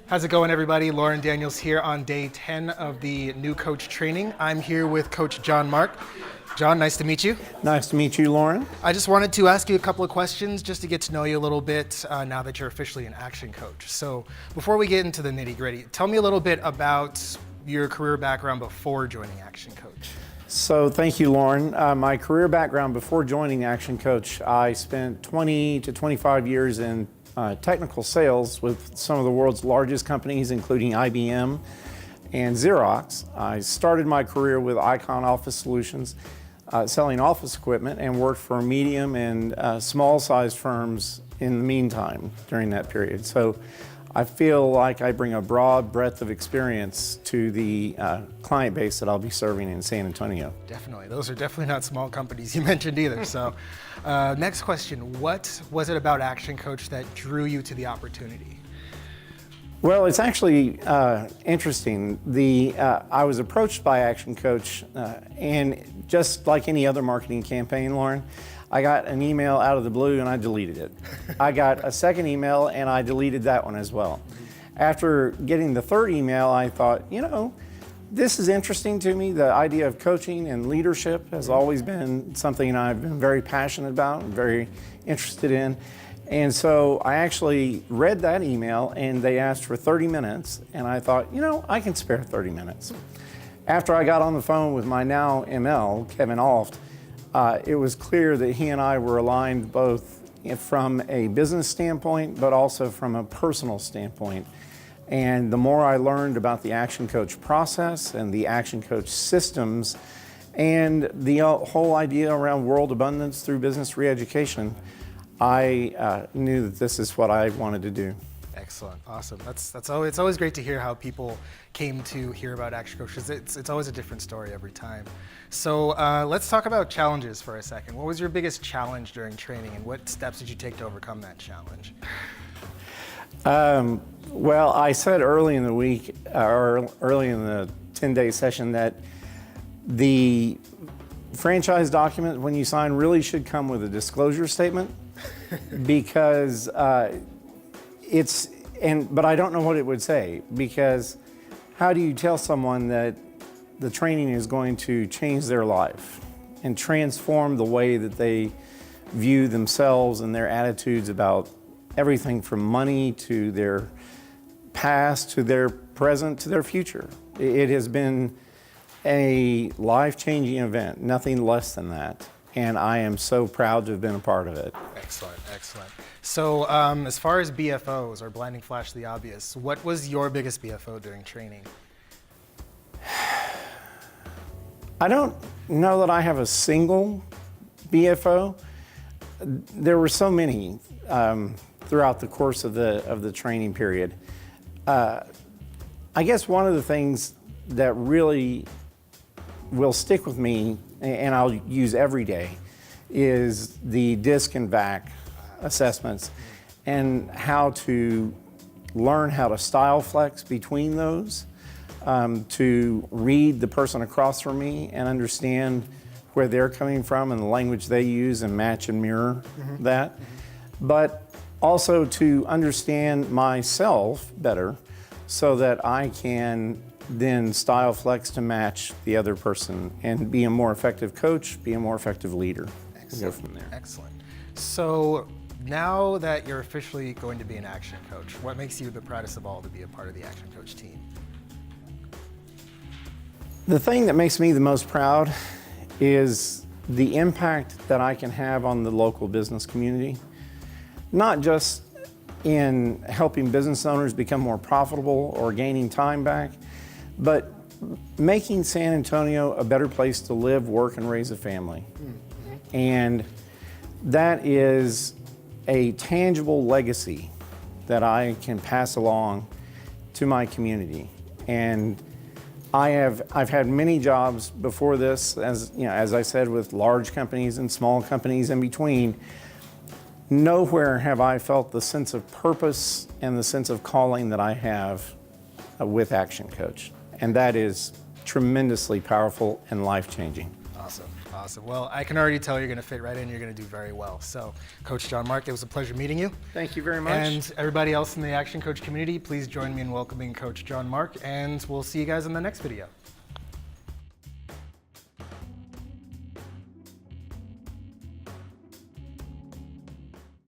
How's it going, everybody? Lauren Daniels here on day 10 of the new coach training. I'm here with Coach John Mark. John, nice to meet you. Nice to meet you, Lauren. I just wanted to ask you a couple of questions just to get to know you a little bit now that you're officially an action coach. So before we get into the nitty gritty, tell me a little bit about your career background before joining Action Coach. So thank you, Lauren. My career background before joining Action Coach, I spent 20 to 25 years in technical sales with some of the world's largest companies, including IBM and Xerox. I started my career with Icon Office Solutions, selling office equipment, and worked for medium and small-sized firms in the meantime during that period. So I feel like I bring a broad breadth of experience to the client base that I'll be serving in San Antonio. Definitely. Those are definitely not small companies you mentioned either. So next question, what was it about Action Coach that drew you to the opportunity? Well, it's actually interesting. I was approached by Action Coach, and just like any other marketing campaign, Lauren, I got an email out of the blue and I deleted it. I got a second email and I deleted that one as well. After getting the third email, I thought, you know, this is interesting to me. The idea of coaching and leadership has always been something I've been very passionate about and very interested in. And so I actually read that email and they asked for 30 minutes and I thought, you know, I can spare 30 minutes. After I got on the phone with my now ML, Kevin Alft, it was clear that he and I were aligned both from a business standpoint, but also from a personal standpoint. And the more I learned about the Action Coach process and the Action Coach systems and the whole idea around world abundance through business re-education, I knew that this is what I wanted to do. Excellent, awesome. It's always great to hear how people came to hear about Action Coach, because it's always a different story every time. So let's talk about challenges for a second. What was your biggest challenge during training, and what steps did you take to overcome that challenge? Well, I said early in the week, or early in the 10-day session, that the franchise document, when you sign, really should come with a disclosure statement, because but I don't know what it would say, because how do you tell someone that the training is going to change their life and transform the way that they view themselves and their attitudes about everything from money to their past to their present to their future? It has been a life-changing event, nothing less than that. And I am so proud to have been a part of it. Excellent, excellent. So as far as BFOs, or blinding flash the obvious, what was your biggest BFO during training? I don't know that I have a single BFO. There were so many throughout the course of the training period. I guess one of the things that really will stick with me, and I'll use every day, is the DISC and VAC assessments, and how to learn how to style flex between those, to read the person across from me and understand where they're coming from and the language they use and match and mirror that. But also to understand myself better so that I can then style flex to match the other person and be a more effective coach, be a more effective leader. Excellent. Go from there. Excellent. So now that you're officially going to be an Action Coach, what makes you the proudest of all to be a part of the Action Coach team? The thing that makes me the most proud is the impact that I can have on the local business community, not just in helping business owners become more profitable or gaining time back, but making San Antonio a better place to live, work, and raise a family. And that is a tangible legacy that I can pass along to my community. And I've had many jobs before this, as you know, as I said, with large companies and small companies in between. Nowhere have I felt the sense of purpose and the sense of calling that I have with Action Coach. And that is tremendously powerful and life-changing. Awesome. awesome. Well, I can already tell you're going to fit right in. You're going to do very well. So, Coach John Mark, it was a pleasure meeting you. Thank you very much. And everybody else in the Action Coach community, please join me in welcoming Coach John Mark, and we'll see you guys in the next video.